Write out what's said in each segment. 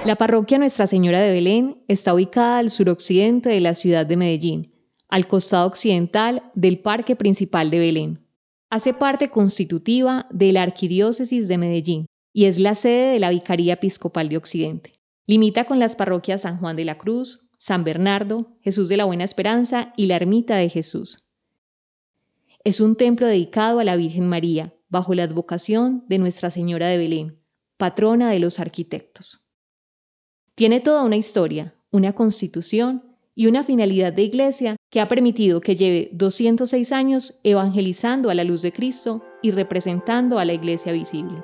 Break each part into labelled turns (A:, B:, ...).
A: La parroquia Nuestra Señora de Belén está ubicada al suroccidente de la ciudad de Medellín, al costado occidental del Parque Principal de Belén. Hace parte constitutiva de la Arquidiócesis de Medellín y es la sede de la Vicaría Episcopal de Occidente. Limita con las parroquias San Juan de la Cruz, San Bernardo, Jesús de la Buena Esperanza y la Ermita de Jesús. Es un templo dedicado a la Virgen María, bajo la advocación de Nuestra Señora de Belén, patrona de los arquitectos. Tiene toda una historia, una constitución y una finalidad de iglesia que ha permitido que lleve 206 años evangelizando a la luz de Cristo y representando a la iglesia visible.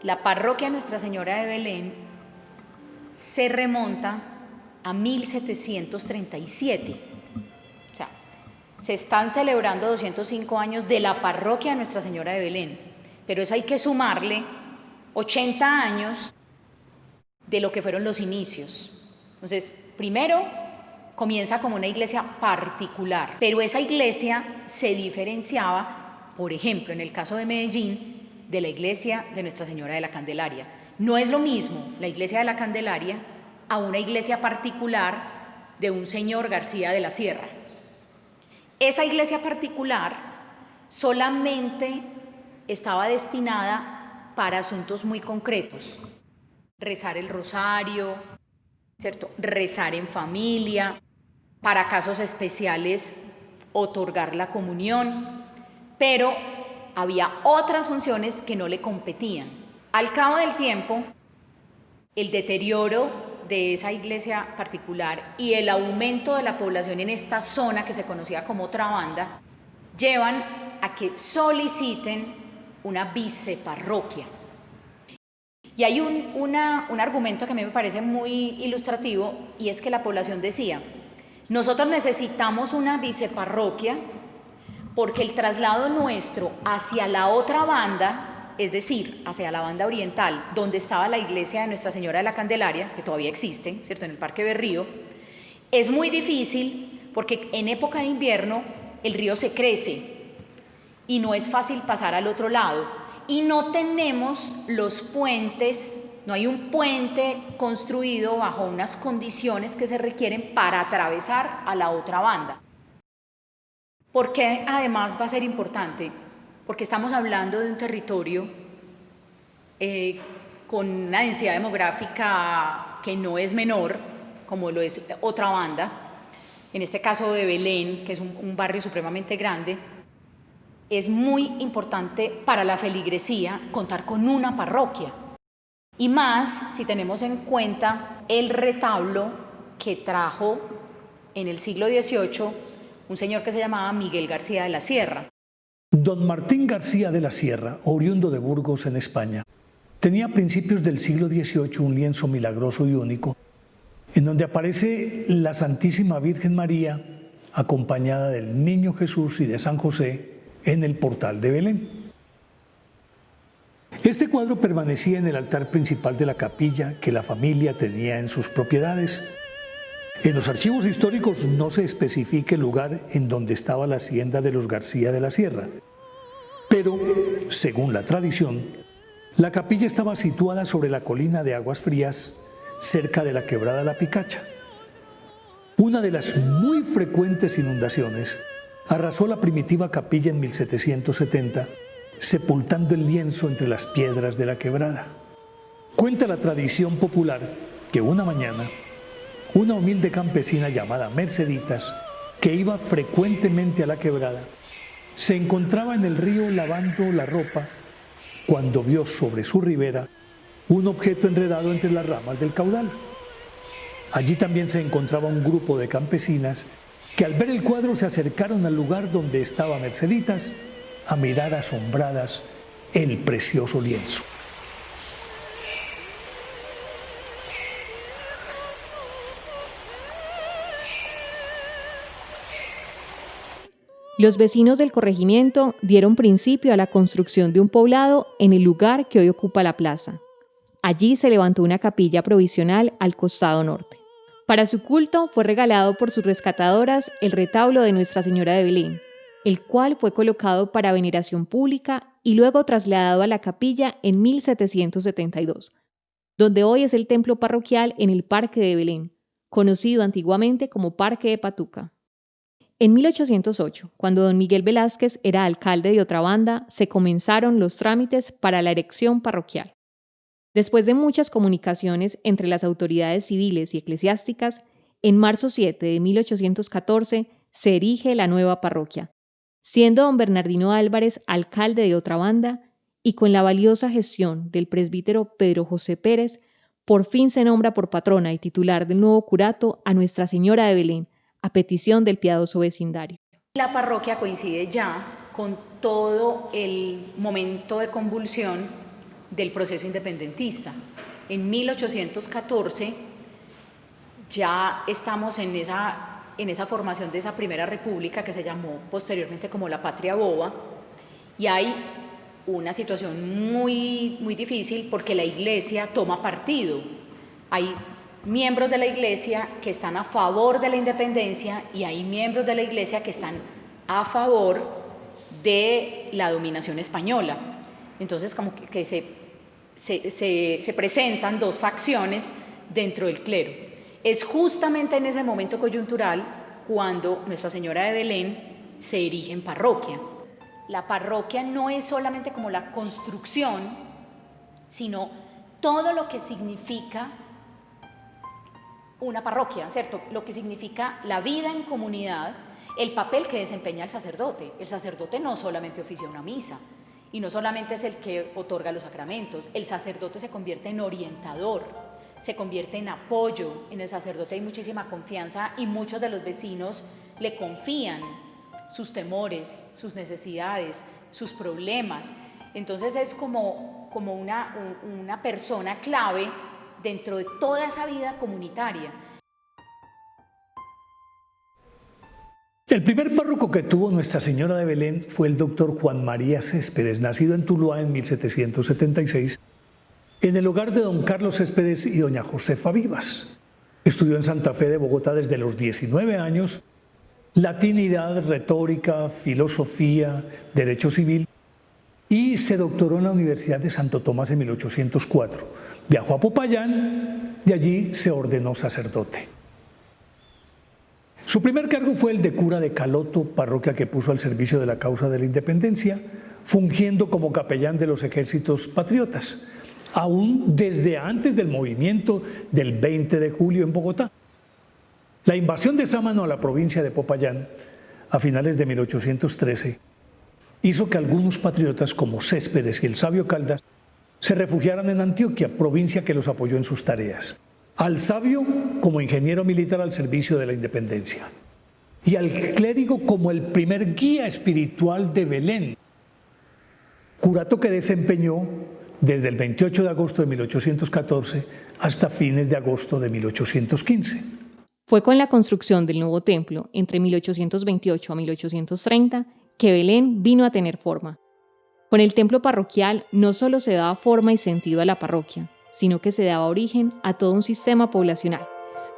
B: La parroquia Nuestra Señora de Belén se remonta a 1737. O sea, se están celebrando 205 años de la parroquia de Nuestra Señora de Belén, pero eso hay que sumarle 80 años de lo que fueron los inicios. Entonces, primero comienza como una iglesia particular, pero esa iglesia se diferenciaba, por ejemplo, en el caso de Medellín, de la iglesia de Nuestra Señora de la Candelaria. No es lo mismo la iglesia de la Candelaria a una iglesia particular de un señor García de la Sierra. Esa iglesia particular solamente estaba destinada para asuntos muy concretos: rezar el rosario, ¿cierto? Rezar en familia, para casos especiales otorgar la comunión, pero había otras funciones que no le competían. Al cabo del tiempo, el deterioro de esa iglesia particular y el aumento de la población en esta zona que se conocía como Otrabanda llevan a que soliciten una viceparroquia. Y hay un argumento que a mí me parece muy ilustrativo, y es que la población decía: nosotros necesitamos una viceparroquia porque el traslado nuestro hacia la otra banda, es decir, hacia la banda oriental, donde estaba la iglesia de Nuestra Señora de la Candelaria, que todavía existe, ¿cierto?, en el Parque Berrío, es muy difícil porque en época de invierno el río se crece y no es fácil pasar al otro lado. Y no tenemos los puentes, no hay un puente construido bajo unas condiciones que se requieren para atravesar a la otra banda. ¿Por qué además va a ser importante? Porque estamos hablando de un territorio con una densidad demográfica que no es menor, como lo es Otrabanda, en este caso de Belén, que es un barrio supremamente grande. Es muy importante para la feligresía contar con una parroquia, y más si tenemos en cuenta el retablo que trajo en el siglo XVIII un señor que se llamaba Miguel García de la Sierra.
C: Don Martín García de la Sierra, oriundo de Burgos, en España, tenía a principios del siglo XVIII un lienzo milagroso y único, en donde aparece la Santísima Virgen María acompañada del Niño Jesús y de San José en el portal de Belén. Este cuadro permanecía en el altar principal de la capilla que la familia tenía en sus propiedades. En los archivos históricos no se especifica el lugar en donde estaba la hacienda de los García de la Sierra, pero, según la tradición, la capilla estaba situada sobre la colina de Aguas Frías, cerca de la quebrada La Picacha. Una de las muy frecuentes inundaciones arrasó la primitiva capilla en 1770, sepultando el lienzo entre las piedras de la quebrada. Cuenta la tradición popular que una mañana, una humilde campesina llamada Merceditas, que iba frecuentemente a la quebrada, se encontraba en el río lavando la ropa cuando vio sobre su ribera un objeto enredado entre las ramas del caudal. Allí también se encontraba un grupo de campesinas que al ver el cuadro se acercaron al lugar donde estaba Merceditas a mirar asombradas el precioso lienzo.
A: Los vecinos del corregimiento dieron principio a la construcción de un poblado en el lugar que hoy ocupa la plaza. Allí se levantó una capilla provisional al costado norte. Para su culto fue regalado por sus rescatadoras el retablo de Nuestra Señora de Belén, el cual fue colocado para veneración pública y luego trasladado a la capilla en 1772, donde hoy es el templo parroquial en el Parque de Belén, conocido antiguamente como Parque de Patuca. En 1808, cuando don Miguel Velázquez era alcalde de Otrabanda, se comenzaron los trámites para la erección parroquial. Después de muchas comunicaciones entre las autoridades civiles y eclesiásticas, en marzo 7 de 1814 se erige la nueva parroquia, siendo don Bernardino Álvarez alcalde de Otrabanda y con la valiosa gestión del presbítero Pedro José Pérez, por fin se nombra por patrona y titular del nuevo curato a Nuestra Señora de Belén, a petición del piadoso vecindario.
B: La parroquia coincide ya con todo el momento de convulsión del proceso independentista. En 1814 ya estamos en esa formación de esa primera república que se llamó posteriormente como la Patria Boba, y hay una situación muy difícil porque la Iglesia toma partido. Hay miembros de la Iglesia que están a favor de la independencia y hay miembros de la Iglesia que están a favor de la dominación española. Entonces como que se presentan dos facciones dentro del clero. Es justamente en ese momento coyuntural cuando Nuestra Señora de Belén se erige en parroquia. La parroquia no es solamente como la construcción, sino todo lo que significa una parroquia, ¿cierto? Lo que significa la vida en comunidad, el papel que desempeña el sacerdote. El sacerdote no solamente oficia una misa y no solamente es el que otorga los sacramentos, el sacerdote se convierte en orientador, se convierte en apoyo. En el sacerdote hay muchísima confianza y muchos de los vecinos le confían sus temores, sus necesidades, sus problemas. Entonces es como una persona clave dentro de toda esa vida comunitaria.
C: El primer párroco que tuvo Nuestra Señora de Belén fue el doctor Juan María Céspedes, nacido en Tuluá en 1776, en el hogar de don Carlos Céspedes y doña Josefa Vivas. Estudió en Santa Fe de Bogotá desde los 19 años, latinidad, retórica, filosofía, derecho civil, y se doctoró en la Universidad de Santo Tomás en 1804. Viajó a Popayán y allí se ordenó sacerdote. Su primer cargo fue el de cura de Caloto, parroquia que puso al servicio de la causa de la independencia, fungiendo como capellán de los ejércitos patriotas, aún desde antes del movimiento del 20 de julio en Bogotá. La invasión de Sámano a la provincia de Popayán, a finales de 1813, hizo que algunos patriotas como Céspedes y el sabio Caldas se refugiaran en Antioquia, provincia que los apoyó en sus tareas. Al sabio como ingeniero militar al servicio de la independencia y al clérigo como el primer guía espiritual de Belén, curato que desempeñó desde el 28 de agosto de 1814 hasta fines de agosto de 1815.
A: Fue con la construcción del nuevo templo entre 1828 a 1830 que Belén vino a tener forma. Con el templo parroquial no solo se daba forma y sentido a la parroquia, sino que se daba origen a todo un sistema poblacional,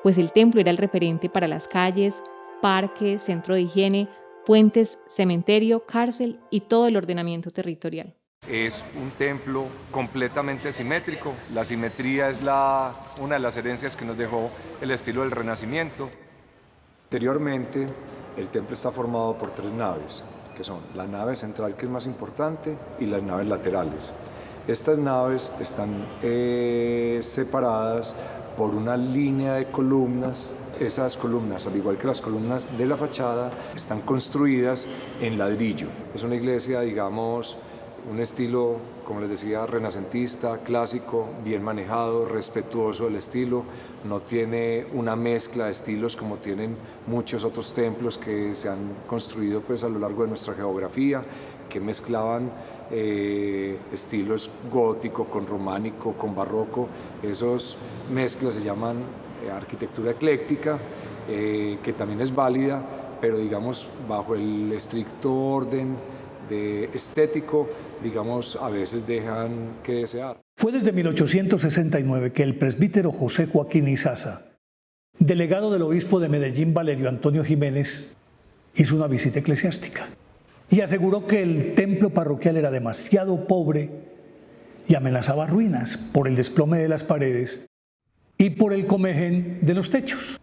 A: pues el templo era el referente para las calles, parques, centro de higiene, puentes, cementerio, cárcel y todo el ordenamiento territorial.
D: Es un templo completamente simétrico. La simetría es una de las herencias que nos dejó el estilo del Renacimiento.
E: Anteriormente, el templo está formado por 3 naves, que son la nave central, que es más importante, y las naves laterales. Estas naves están separadas por una línea de columnas. Esas columnas, al igual que las columnas de la fachada, están construidas en ladrillo. Es una iglesia, digamos, un estilo, como les decía, renacentista, clásico, bien manejado, respetuoso del estilo. No tiene una mezcla de estilos como tienen muchos otros templos que se han construido pues, a lo largo de nuestra geografía, que mezclaban estilos gótico con románico, con barroco. Esas mezclas se llaman arquitectura ecléctica, que también es válida, pero digamos bajo el estricto orden estético, digamos, a veces dejan que desear.
C: Fue desde 1869 que el presbítero José Joaquín Izaza, delegado del obispo de Medellín Valerio Antonio Jiménez, hizo una visita eclesiástica. y aseguró que el templo parroquial era demasiado pobre y amenazaba ruinas por el desplome de las paredes y por el comején de los techos.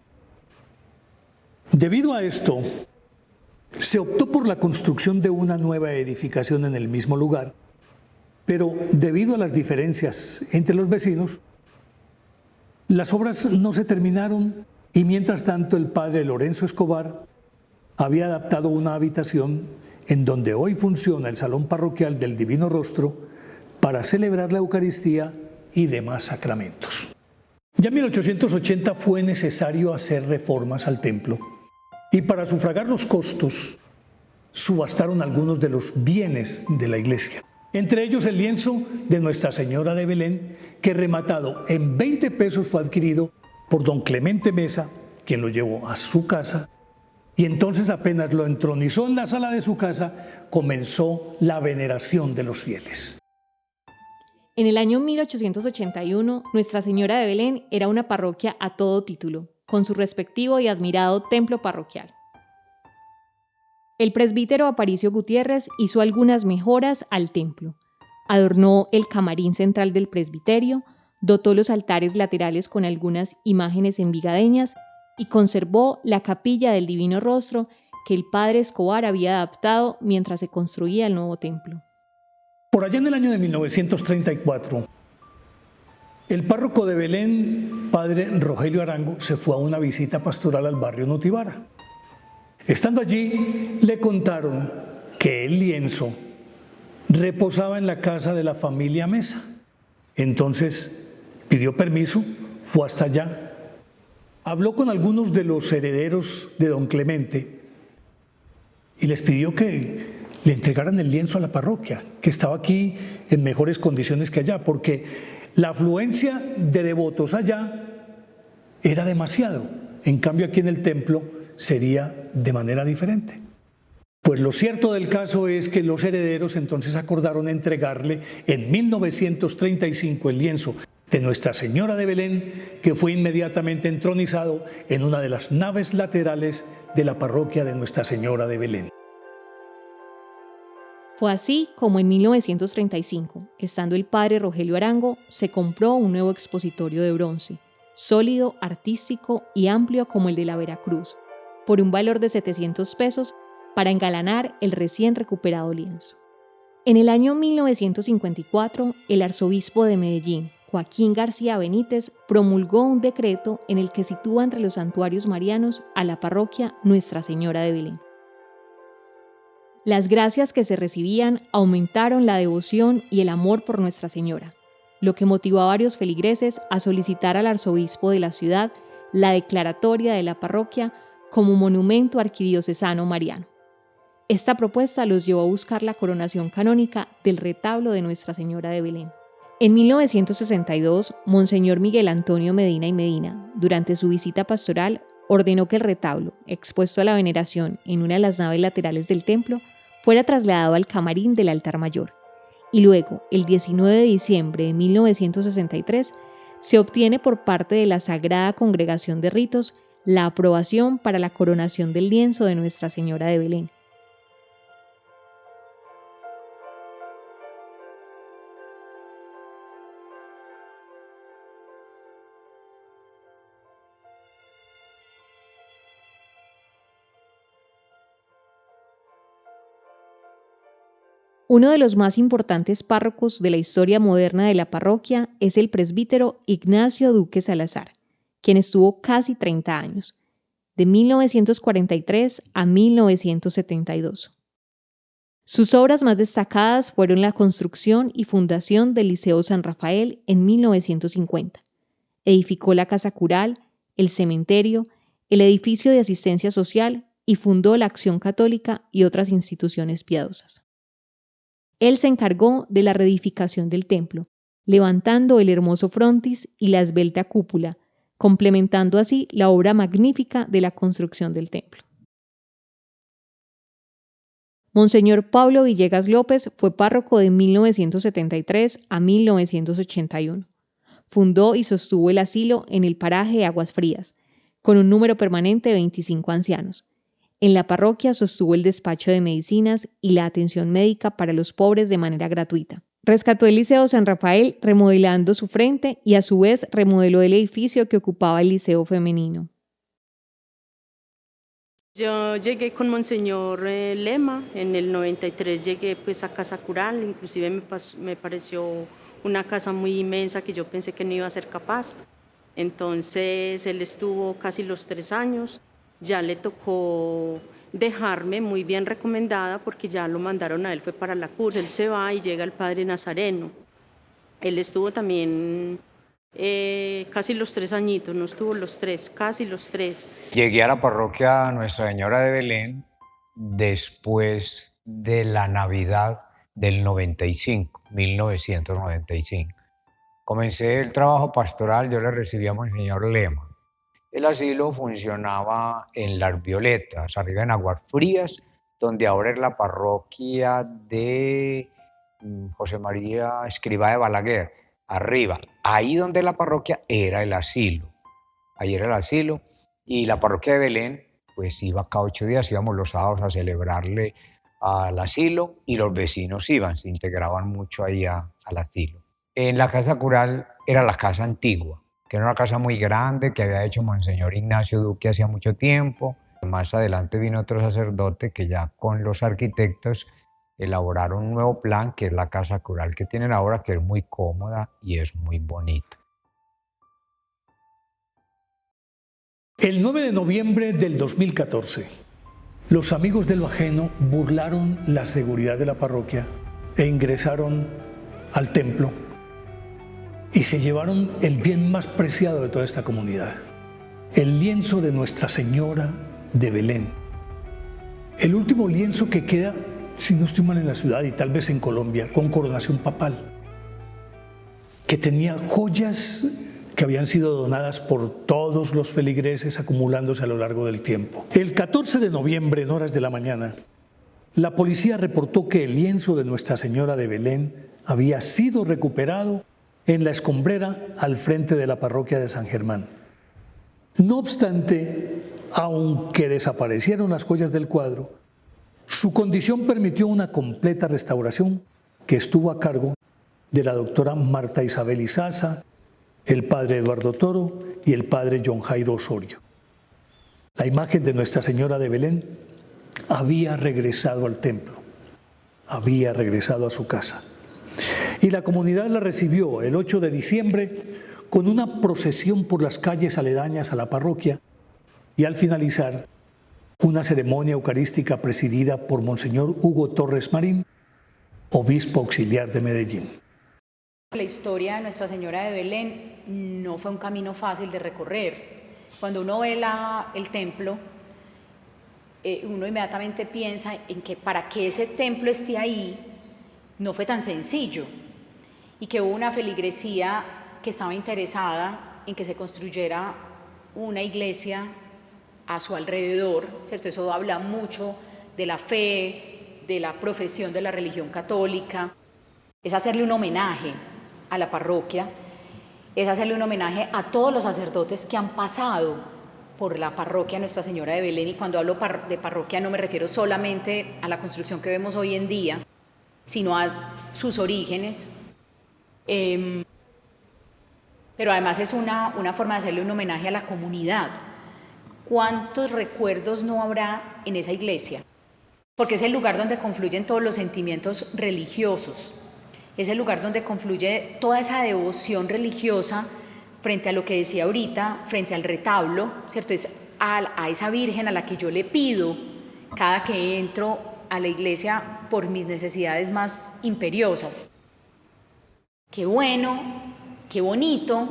C: Debido a esto, se optó por la construcción de una nueva edificación en el mismo lugar, pero debido a las diferencias entre los vecinos, las obras no se terminaron y mientras tanto el padre Lorenzo Escobar había adaptado una habitación en donde hoy funciona el Salón Parroquial del Divino Rostro para celebrar la Eucaristía y demás sacramentos. Ya en 1880 fue necesario hacer reformas al templo y para sufragar los costos subastaron algunos de los bienes de la iglesia. Entre ellos el lienzo de Nuestra Señora de Belén, que rematado en 20 pesos fue adquirido por don Clemente Mesa, quien lo llevó a su casa, y entonces apenas lo entronizó en la sala de su casa, comenzó la veneración de los fieles.
A: En el año 1881, Nuestra Señora de Belén era una parroquia a todo título, con su respectivo y admirado templo parroquial. El presbítero Aparicio Gutiérrez hizo algunas mejoras al templo. Adornó el camarín central del presbiterio, dotó los altares laterales con algunas imágenes envigadeñas y conservó la capilla del Divino Rostro que el padre Escobar había adaptado mientras se construía el nuevo templo.
C: Por allá en el año de 1934, el párroco de Belén, padre Rogelio Arango, se fue a una visita pastoral al barrio Notibara. Estando allí, le contaron que el lienzo reposaba en la casa de la familia Mesa. Entonces pidió permiso, fue hasta allá, habló con algunos de los herederos de don Clemente y les pidió que le entregaran el lienzo a la parroquia, que estaba aquí en mejores condiciones que allá, porque la afluencia de devotos allá era demasiado. En cambio, aquí en el templo sería de manera diferente. Pues lo cierto del caso es que los herederos entonces acordaron entregarle en 1935 el lienzo de Nuestra Señora de Belén, que fue inmediatamente entronizado en una de las naves laterales de la parroquia de Nuestra Señora de Belén.
A: Fue así como en 1935, estando el padre Rogelio Arango, se compró un nuevo expositorio de bronce, sólido, artístico y amplio como el de la Veracruz, por un valor de 700 pesos para engalanar el recién recuperado lienzo. En el año 1954, el arzobispo de Medellín, Joaquín García Benítez, promulgó un decreto en el que sitúa entre los santuarios marianos a la parroquia Nuestra Señora de Belén. Las gracias que se recibían aumentaron la devoción y el amor por Nuestra Señora, lo que motivó a varios feligreses a solicitar al arzobispo de la ciudad la declaratoria de la parroquia como monumento arquidiocesano mariano. Esta propuesta los llevó a buscar la coronación canónica del retablo de Nuestra Señora de Belén. En 1962, Monseñor Miguel Antonio Medina y Medina, durante su visita pastoral, ordenó que el retablo, expuesto a la veneración en una de las naves laterales del templo, fuera trasladado al camarín del altar mayor. Y luego, el 19 de diciembre de 1963, se obtiene por parte de la Sagrada Congregación de Ritos la aprobación para la coronación del lienzo de Nuestra Señora de Belén. Uno de los más importantes párrocos de la historia moderna de la parroquia es el presbítero Ignacio Duque Salazar, quien estuvo casi 30 años, de 1943 a 1972. Sus obras más destacadas fueron la construcción y fundación del Liceo San Rafael en 1950. Edificó la Casa Cural, el cementerio, el edificio de asistencia social y fundó la Acción Católica y otras instituciones piadosas. Él se encargó de la reedificación del templo, levantando el hermoso frontis y la esbelta cúpula, complementando así la obra magnífica de la construcción del templo. Monseñor Pablo Villegas López fue párroco de 1973 a 1981. Fundó y sostuvo el asilo en el paraje Aguas Frías, con un número permanente de 25 ancianos. En la parroquia sostuvo el despacho de medicinas y la atención médica para los pobres de manera gratuita. Rescató el Liceo San Rafael remodelando su frente y a su vez remodeló el edificio que ocupaba el Liceo Femenino.
F: Yo llegué con Monseñor Lema, en el 93 llegué pues a Casa Cural, inclusive me pareció una casa muy inmensa que yo pensé que no iba a ser capaz. Entonces él estuvo casi los 3 años, ya le tocó dejarme muy bien recomendada porque ya lo mandaron a él, fue para la cursa, él se va y llega el Padre Nazareno. Él estuvo también casi los 3 añitos, no estuvo los 3, casi los 3.
G: Llegué a la parroquia Nuestra Señora de Belén después de la Navidad del 1995. Comencé el trabajo pastoral, yo le recibí a Monseñor Lema. El asilo funcionaba en Las Violetas, arriba en Aguas Frías, donde ahora es la parroquia de José María Escrivá de Balaguer. Arriba, ahí donde la parroquia era el asilo. Ahí era el asilo y la parroquia de Belén, pues iba cada 8 días, íbamos los sábados a celebrarle al asilo y los vecinos iban, se integraban mucho ahí al asilo. En la casa cural era la casa antigua, que era una casa muy grande que había hecho Monseñor Ignacio Duque hacía mucho tiempo. Más adelante vino otro sacerdote que ya con los arquitectos elaboraron un nuevo plan, que es la casa cural que tienen ahora, que es muy cómoda y es muy bonita.
C: El 9 de noviembre del 2014, los amigos de lo ajeno burlaron la seguridad de la parroquia e ingresaron al templo y se llevaron el bien más preciado de toda esta comunidad, el lienzo de Nuestra Señora de Belén. El último lienzo que queda, si no estoy mal, en la ciudad y tal vez en Colombia, con coronación papal, que tenía joyas que habían sido donadas por todos los feligreses acumulándose a lo largo del tiempo. El 14 de noviembre, en horas de la mañana, la policía reportó que el lienzo de Nuestra Señora de Belén había sido recuperado en la escombrera al frente de la parroquia de San Germán. No obstante, aunque desaparecieron las joyas del cuadro, su condición permitió una completa restauración que estuvo a cargo de la doctora Marta Isabel Izaza, el padre Eduardo Toro y el padre John Jairo Osorio. La imagen de Nuestra Señora de Belén había regresado al templo, había regresado a su casa. Y la comunidad la recibió el 8 de diciembre con una procesión por las calles aledañas a la parroquia y al finalizar una ceremonia eucarística presidida por Monseñor Hugo Torres Marín, obispo auxiliar de Medellín.
B: La historia de Nuestra Señora de Belén no fue un camino fácil de recorrer. Cuando uno ve el templo, uno inmediatamente piensa en que para que ese templo esté ahí no fue tan sencillo y que hubo una feligresía que estaba interesada en que se construyera una iglesia a su alrededor, ¿cierto? Eso habla mucho de la fe, de la profesión de la religión católica. Es hacerle un homenaje a la parroquia, es hacerle un homenaje a todos los sacerdotes que han pasado por la parroquia Nuestra Señora de Belén, y cuando hablo de parroquia no me refiero solamente a la construcción que vemos hoy en día, sino a sus orígenes. Pero además es una forma de hacerle un homenaje a la comunidad. ¿Cuántos recuerdos no habrá en esa iglesia? Porque es el lugar donde confluyen todos los sentimientos religiosos, es el lugar donde confluye toda esa devoción religiosa frente a lo que decía ahorita, frente al retablo, ¿cierto? Es a esa Virgen a la que yo le pido cada que entro a la iglesia por mis necesidades más imperiosas. Qué bueno, qué bonito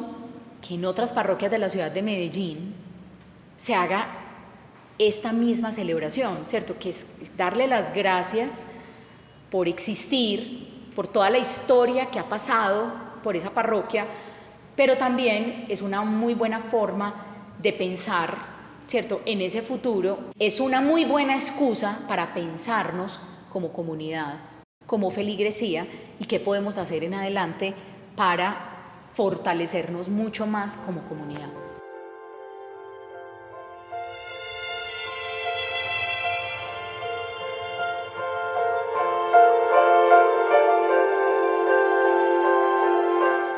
B: que en otras parroquias de la ciudad de Medellín se haga esta misma celebración, ¿cierto? Que es darle las gracias por existir, por toda la historia que ha pasado por esa parroquia, pero también es una muy buena forma de pensar, ¿cierto?, en ese futuro. Es una muy buena excusa para pensarnos como comunidad, como feligresía, y qué podemos hacer en adelante para fortalecernos mucho más como comunidad.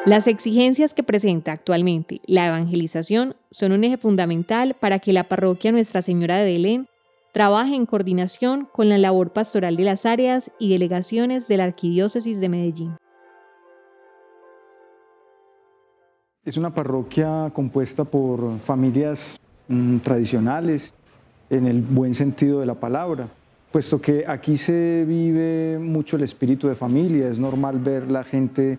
A: Las exigencias que presenta actualmente la evangelización son un eje fundamental para que la parroquia Nuestra Señora de Belén trabaje en coordinación con la labor pastoral de las áreas y delegaciones de la Arquidiócesis de Medellín.
H: Es una parroquia compuesta por familias tradicionales, en el buen sentido de la palabra, puesto que aquí se vive mucho el espíritu de familia. Es normal ver la gente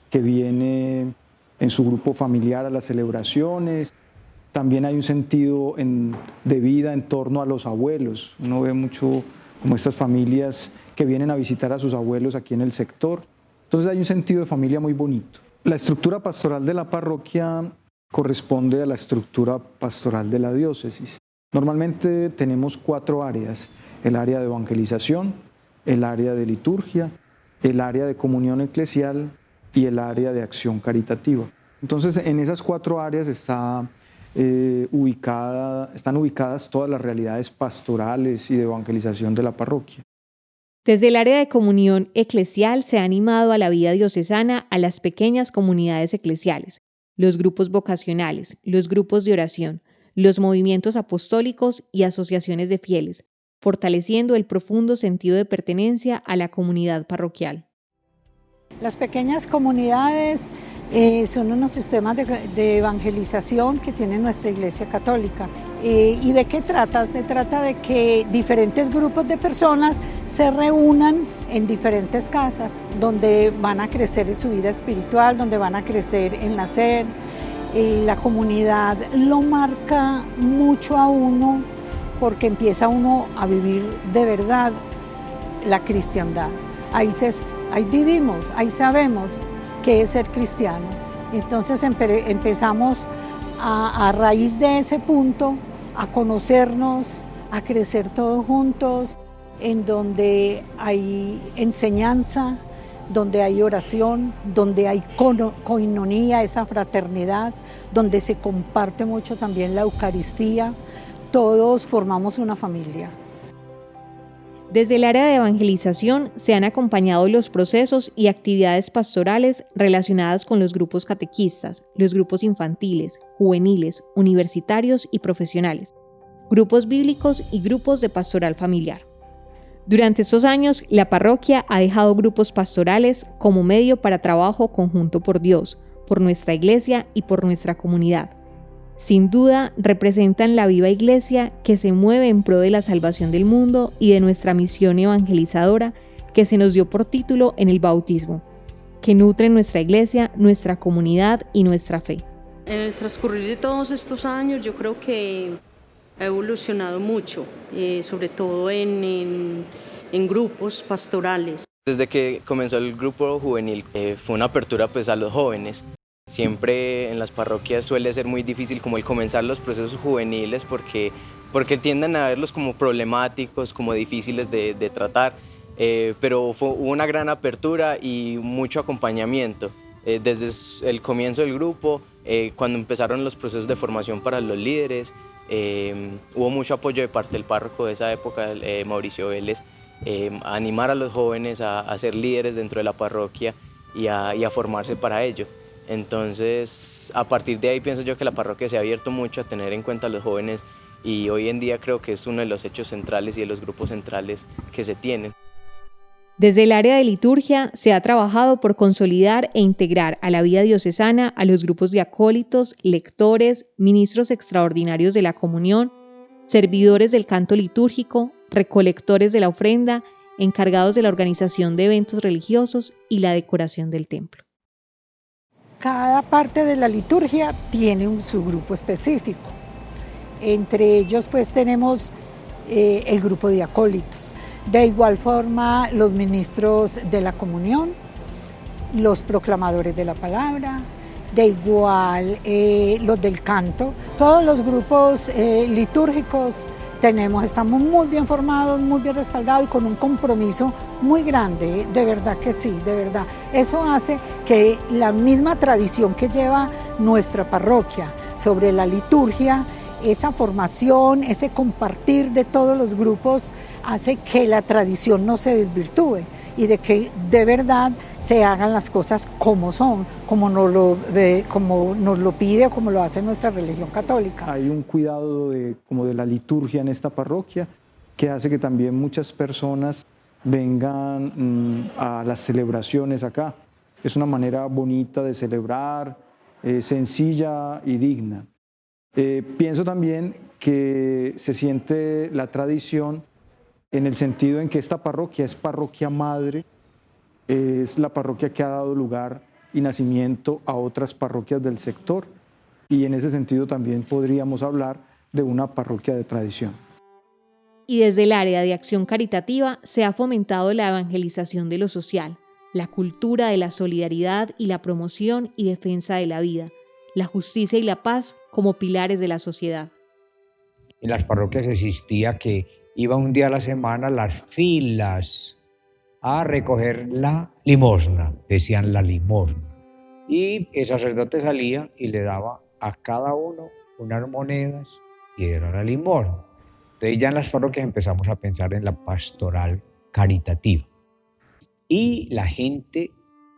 H: que viene en su grupo familiar a las celebraciones. También hay un sentido de vida en torno a los abuelos. Uno ve mucho como estas familias que vienen a visitar a sus abuelos aquí en el sector. Entonces hay un sentido de familia muy bonito. La estructura pastoral de la parroquia corresponde a la estructura pastoral de la diócesis. Normalmente tenemos 4 áreas: el área de evangelización, el área de liturgia, el área de comunión eclesial y el área de acción caritativa. Entonces, en esas 4 áreas están ubicadas todas las realidades pastorales y de evangelización de la parroquia.
A: Desde el área de comunión eclesial se ha animado a la vida diocesana a las pequeñas comunidades eclesiales, los grupos vocacionales, los grupos de oración, los movimientos apostólicos y asociaciones de fieles, fortaleciendo el profundo sentido de pertenencia a la comunidad parroquial.
I: Las pequeñas comunidades son unos sistemas de evangelización que tiene nuestra Iglesia Católica. ¿Y de qué trata? Se trata de que diferentes grupos de personas se reúnan en diferentes casas, donde van a crecer en su vida espiritual, donde van a crecer en la fe. La comunidad lo marca mucho a uno, porque empieza uno a vivir de verdad la cristiandad. Ahí vivimos, ahí sabemos qué es ser cristiano. Entonces empezamos a raíz de ese punto a conocernos, a crecer todos juntos, en donde hay enseñanza, donde hay oración, donde hay coinonía, esa fraternidad, donde se comparte mucho también la Eucaristía. Todos formamos una familia.
A: Desde el área de evangelización se han acompañado los procesos y actividades pastorales relacionadas con los grupos catequistas, los grupos infantiles, juveniles, universitarios y profesionales, grupos bíblicos y grupos de pastoral familiar. Durante estos años, la parroquia ha dejado grupos pastorales como medio para trabajo conjunto por Dios, por nuestra iglesia y por nuestra comunidad. Sin duda, representan la viva iglesia que se mueve en pro de la salvación del mundo y de nuestra misión evangelizadora que se nos dio por título en el bautismo, que nutre nuestra iglesia, nuestra comunidad y nuestra fe.
F: En el transcurrir de todos estos años, yo creo que ha evolucionado mucho, sobre todo en grupos pastorales.
J: Desde que comenzó el grupo juvenil, fue una apertura pues, a los jóvenes. Siempre en las parroquias suele ser muy difícil como el comenzar los procesos juveniles porque tienden a verlos como problemáticos, como difíciles de tratar, pero hubo una gran apertura y mucho acompañamiento. Desde el comienzo del grupo, cuando empezaron los procesos de formación para los líderes, hubo mucho apoyo de parte del párroco de esa época, Mauricio Vélez, a animar a los jóvenes a ser líderes dentro de la parroquia y a formarse para ello. Entonces, a partir de ahí pienso yo que la parroquia se ha abierto mucho a tener en cuenta a los jóvenes y hoy en día creo que es uno de los hechos centrales y de los grupos centrales que se tienen.
A: Desde el área de liturgia se ha trabajado por consolidar e integrar a la vida diocesana a los grupos de acólitos, lectores, ministros extraordinarios de la comunión, servidores del canto litúrgico, recolectores de la ofrenda, encargados de la organización de eventos religiosos y la decoración del templo.
I: Cada parte de la liturgia tiene su grupo específico. Entre ellos pues tenemos el grupo de acólitos. De igual forma los ministros de la comunión, los proclamadores de la palabra, de igual los del canto. Todos los grupos litúrgicos estamos muy bien formados, muy bien respaldados y con un compromiso muy grande, de verdad que sí, de verdad. Eso hace que la misma tradición que lleva nuestra parroquia sobre la liturgia esa formación, ese compartir de todos los grupos hace que la tradición no se desvirtúe y de que de verdad se hagan las cosas como son, como nos lo pide o como lo hace nuestra religión católica.
H: Hay un cuidado como de la liturgia en esta parroquia que hace que también muchas personas vengan a las celebraciones acá. Es una manera bonita de celebrar, sencilla y digna. Pienso también que se siente la tradición en el sentido en que esta parroquia es parroquia madre, es la parroquia que ha dado lugar y nacimiento a otras parroquias del sector, y en ese sentido también podríamos hablar de una parroquia de tradición.
A: Y desde el área de acción caritativa se ha fomentado la evangelización de lo social, la cultura de la solidaridad y la promoción y defensa de la vida, la justicia y la paz como pilares de la sociedad.
G: En las parroquias existía que iba un día a la semana las filas a recoger la limosna, decían la limosna. Y el sacerdote salía y le daba a cada uno unas monedas y era la limosna. Entonces ya en las parroquias empezamos a pensar en la pastoral caritativa. Y la gente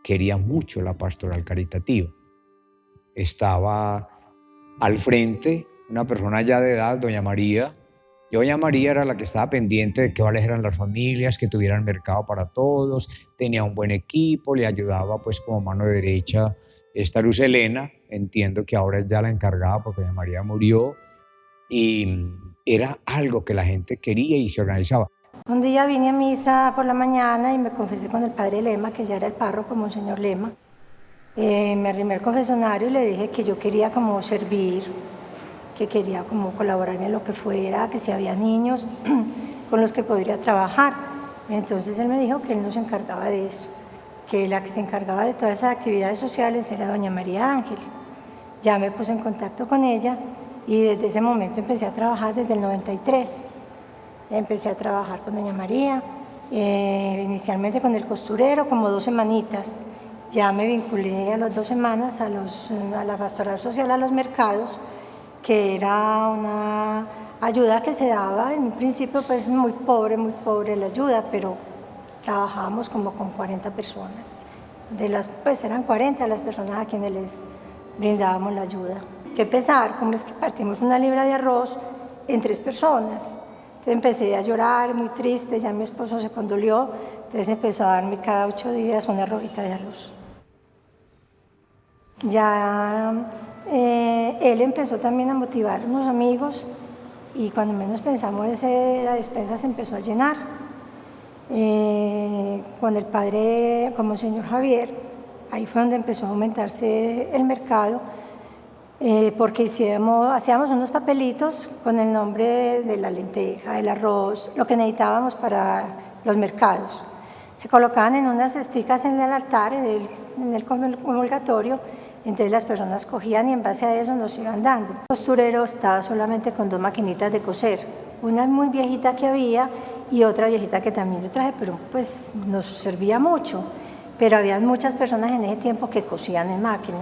G: quería mucho la pastoral caritativa. Estaba al frente una persona ya de edad, doña María. Y doña María era la que estaba pendiente de qué cuáles eran las familias, que tuvieran mercado para todos, tenía un buen equipo, le ayudaba pues como mano derecha esta Luz Helena. Entiendo que ahora es ya la encargada porque doña María murió. Y era algo que la gente quería y se organizaba.
K: Un día vine a misa por la mañana y me confesé con el padre Lema, que ya era el párroco, monseñor Lema. Me arrimé al confesionario y le dije que yo quería como servir, que quería como colaborar en lo que fuera, que si había niños con los que podría trabajar. Entonces él me dijo que él no se encargaba de eso, que la que se encargaba de todas esas actividades sociales era doña María Ángel. Ya me puse en contacto con ella y desde ese momento empecé a trabajar desde el 93. Empecé a trabajar con doña María, inicialmente con el costurero, como 2 semanitas. Ya me vinculé a las 2 semanas a la pastoral social, a los mercados, que era una ayuda que se daba. En un principio pues muy pobre la ayuda, pero trabajábamos como con 40 personas. Pues eran 40 las personas a quienes les brindábamos la ayuda. Qué pesar, como es que partimos una libra de arroz en 3 personas. Entonces empecé a llorar, muy triste, ya mi esposo se condolió, entonces empezó a darme cada 8 días una rojita de arroz. Ya él empezó también a motivar a unos amigos y cuando menos pensamos la despensa se empezó a llenar. Con el padre, como el señor Javier, ahí fue donde empezó a aumentarse el mercado, porque hacíamos unos papelitos con el nombre de la lenteja, el arroz, lo que necesitábamos para los mercados. Se colocaban en unas cesticas en el altar, en el comulgatorio, entonces las personas cogían y en base a eso nos iban dando. El costurero estaba solamente con 2 maquinitas de coser, una muy viejita que había y otra viejita que también yo traje, pero pues nos servía mucho. Pero había muchas personas en ese tiempo que cosían en máquina.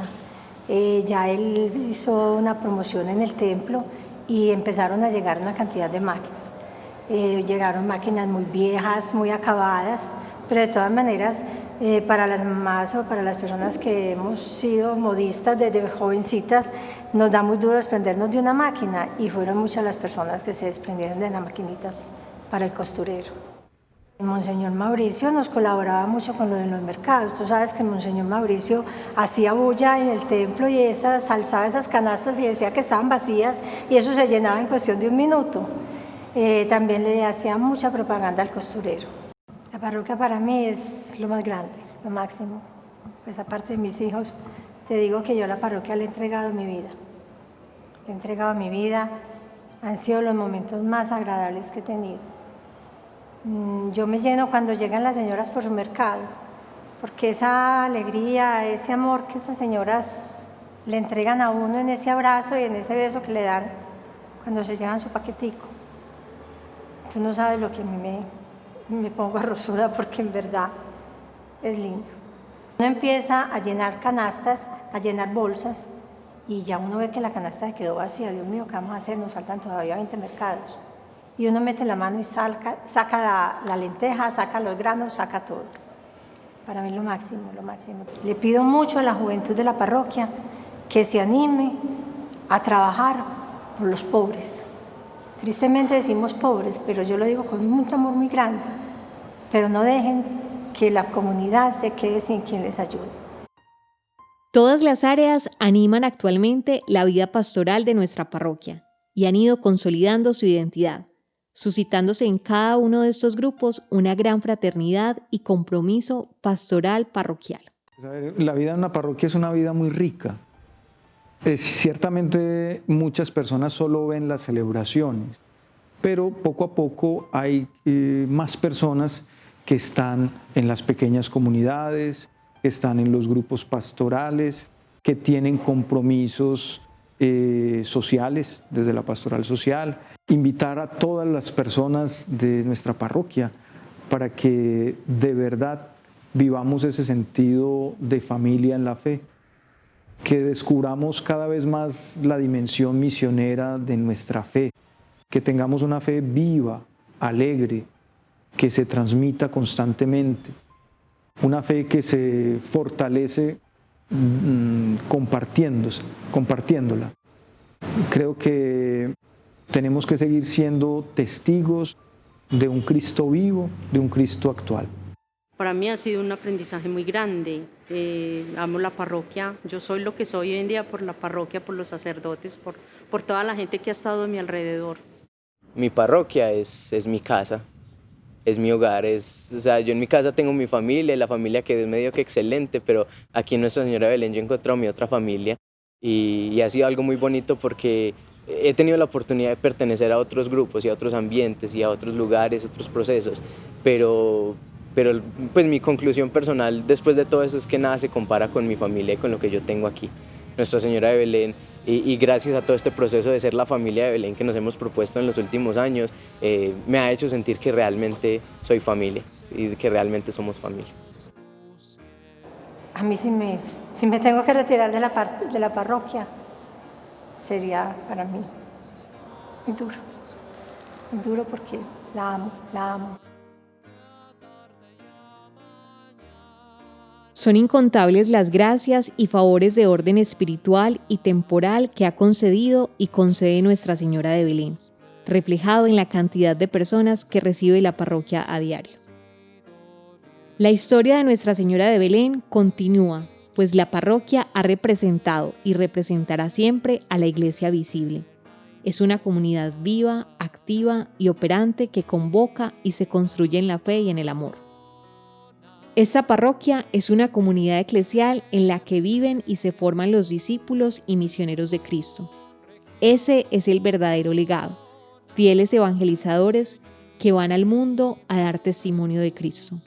K: Ya él hizo una promoción en el templo y empezaron a llegar una cantidad de máquinas. Llegaron máquinas muy viejas, muy acabadas, pero de todas maneras para las mamás o para las personas que hemos sido modistas desde jovencitas, nos da muy duro desprendernos de una máquina y fueron muchas las personas que se desprendieron de las maquinitas para el costurero. Monseñor Mauricio nos colaboraba mucho con lo de los mercados. Tú sabes que Monseñor Mauricio hacía bulla en el templo y alzaba esas canastas y decía que estaban vacías y eso se llenaba en cuestión de 1 minuto. También le hacía mucha propaganda al costurero. La parroquia para mí es lo más grande, lo máximo. Pues aparte de mis hijos, te digo que yo a la parroquia le he entregado mi vida. Le he entregado mi vida, han sido los momentos más agradables que he tenido. Yo me lleno cuando llegan las señoras por su mercado, porque esa alegría, ese amor que esas señoras le entregan a uno en ese abrazo y en ese beso que le dan cuando se llevan su paquetico. Tú no sabes lo que a mí me pongo arrozuda porque en verdad es lindo. Uno empieza a llenar canastas, a llenar bolsas y ya uno ve que la canasta quedó vacía. Dios mío, ¿qué vamos a hacer? Nos faltan todavía 20 mercados. Y uno mete la mano y saca la lenteja, saca los granos, saca todo. Para mí lo máximo, lo máximo. Le pido mucho a la juventud de la parroquia que se anime a trabajar por los pobres. Tristemente decimos pobres, pero yo lo digo con mucho amor muy grande. Pero no dejen que la comunidad se quede sin quien les ayude.
A: Todas las áreas animan actualmente la vida pastoral de nuestra parroquia y han ido consolidando su identidad, suscitándose en cada uno de estos grupos una gran fraternidad y compromiso pastoral parroquial.
H: La vida en una parroquia es una vida muy rica. Ciertamente muchas personas solo ven las celebraciones, pero poco a poco hay más personas que están en las pequeñas comunidades, que están en los grupos pastorales, que tienen compromisos sociales desde la pastoral social. Invitar a todas las personas de nuestra parroquia para que de verdad vivamos ese sentido de familia en la fe, que descubramos cada vez más la dimensión misionera de nuestra fe, que tengamos una fe viva, alegre, que se transmita constantemente, una fe que se fortalece compartiéndola. Creo que tenemos que seguir siendo testigos de un Cristo vivo, de un Cristo actual.
F: Para mí ha sido un aprendizaje muy grande. Amo la parroquia. Yo soy lo que soy hoy en día por la parroquia, por los sacerdotes, por toda la gente que ha estado a mi alrededor.
J: Mi parroquia es mi casa, es mi hogar. O sea, yo en mi casa tengo mi familia, la familia que es medio que excelente, pero aquí en Nuestra Señora de Belén yo he encontrado mi otra familia y ha sido algo muy bonito porque he tenido la oportunidad de pertenecer a otros grupos y a otros ambientes y a otros lugares, otros procesos, pero pues mi conclusión personal después de todo eso es que nada se compara con mi familia y con lo que yo tengo aquí. Nuestra Señora de Belén, y gracias a todo este proceso de ser la familia de Belén que nos hemos propuesto en los últimos años, me ha hecho sentir que realmente soy familia y que realmente somos familia.
K: A mí si me tengo que retirar de la parroquia, sería para mí muy duro porque la amo.
A: Son incontables las gracias y favores de orden espiritual y temporal que ha concedido y concede Nuestra Señora de Belén, reflejado en la cantidad de personas que recibe la parroquia a diario. La historia de Nuestra Señora de Belén continúa, pues la parroquia ha representado y representará siempre a la Iglesia visible. Es una comunidad viva, activa y operante que convoca y se construye en la fe y en el amor. Esta parroquia es una comunidad eclesial en la que viven y se forman los discípulos y misioneros de Cristo. Ese es el verdadero legado, fieles evangelizadores que van al mundo a dar testimonio de Cristo.